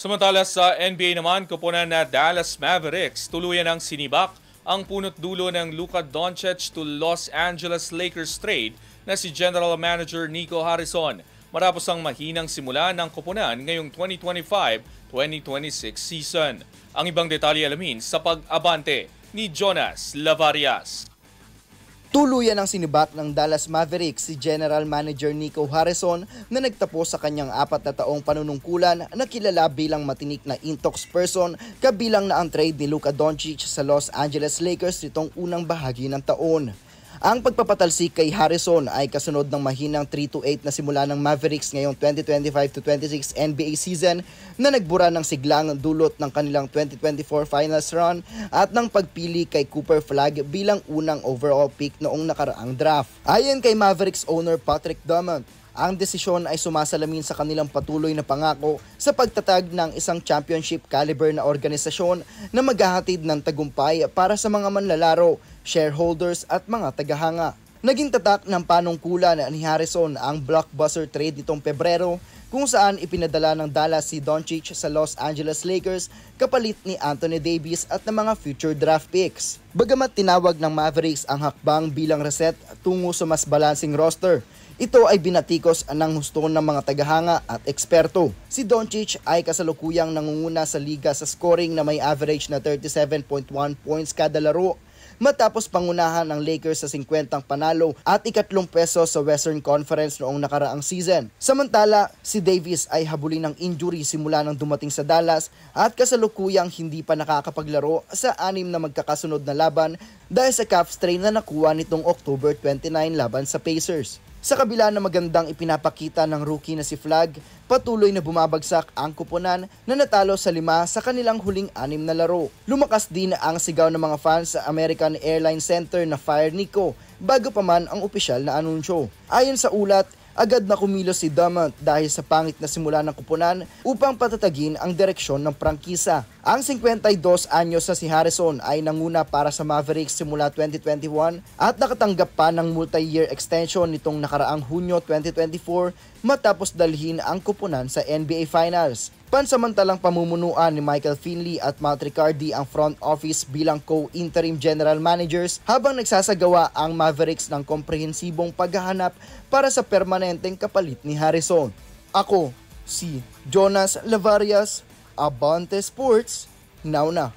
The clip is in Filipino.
Samantala sa NBA naman, kupunan na Dallas Mavericks tuluyan ng sinibak ang punot dulo ng Luka Doncic to Los Angeles Lakers trade na si General Manager Nico Harrison matapos ang mahinang simula ng kupunan ngayong 2025-2026 season. Ang ibang detalye alamin sa pag-abante ni Jonas Lavarias. Tuluyan ang sinibak ng Dallas Mavericks si General Manager Nico Harrison na nagtapos sa kanyang 4 na taong panunungkulan na kilala bilang matinik na intox person, kabilang na ang trade ni Luka Doncic sa Los Angeles Lakers nitong unang bahagi ng taon. Ang pagpapatalsik kay Harrison ay kasunod ng mahinang 3-8 na simula ng Mavericks ngayong 2025-26 NBA season na nagbura ng siglang dulot ng kanilang 2024 finals run at ng pagpili kay Cooper Flagg bilang unang overall pick noong nakaraang draft. Ayon kay Mavericks owner Patrick Dumont, ang desisyon ay sumasalamin sa kanilang patuloy na pangako sa pagtatag ng isang championship caliber na organisasyon na maghahatid ng tagumpay para sa mga manlalaro, shareholders at mga tagahanga. Naging tatak ng panungkulan ni Harrison ang blockbuster trade nitong Pebrero kung saan ipinadala ng Dallas si Doncic sa Los Angeles Lakers kapalit ni Anthony Davis at ng mga future draft picks. Bagamat tinawag ng Mavericks ang hakbang bilang reset tungo sa mas balancing roster, ito ay binatikos ng husto ng mga tagahanga at eksperto. Si Doncic ay kasalukuyang nangunguna sa liga sa scoring na may average na 37.1 points kada laro matapos pangunahan ng Lakers sa 50 panalo at 3 peso sa Western Conference noong nakaraang season. Samantala, si Davis ay habulin ng injury simula nang dumating sa Dallas at kasalukuyang hindi pa nakakapaglaro sa 6 na magkakasunod na laban dahil sa calf strain na nakuha nitong October 29 laban sa Pacers. Sa kabila na magandang ipinapakita ng rookie na si Flagg, patuloy na bumabagsak ang kupunan na natalo sa 5 sa kanilang huling 6 na laro. Lumakas din ang sigaw ng mga fans sa American Airlines Center na fire Nico bago pa man ang opisyal na anunsyo. Ayon sa ulat, agad na kumilos si Dumont dahil sa pangit na simula ng kupunan upang patatagin ang direksyon ng prangkisa. Ang 52 anyos na si Harrison ay nanguna para sa Mavericks simula 2021 at nakatanggap pa ng multi-year extension nitong nakaraang Hunyo 2024 matapos dalhin ang kupunan sa NBA Finals. Pansamantalang pamumunuan ni Michael Finley at Matt Riccardi ang front office bilang co-interim general managers habang nagsasagawa ang Mavericks ng komprehensibong paghahanap para sa permanenteng kapalit ni Harrison. Ako, si Jonas Lavarias, Abante Sports, now na.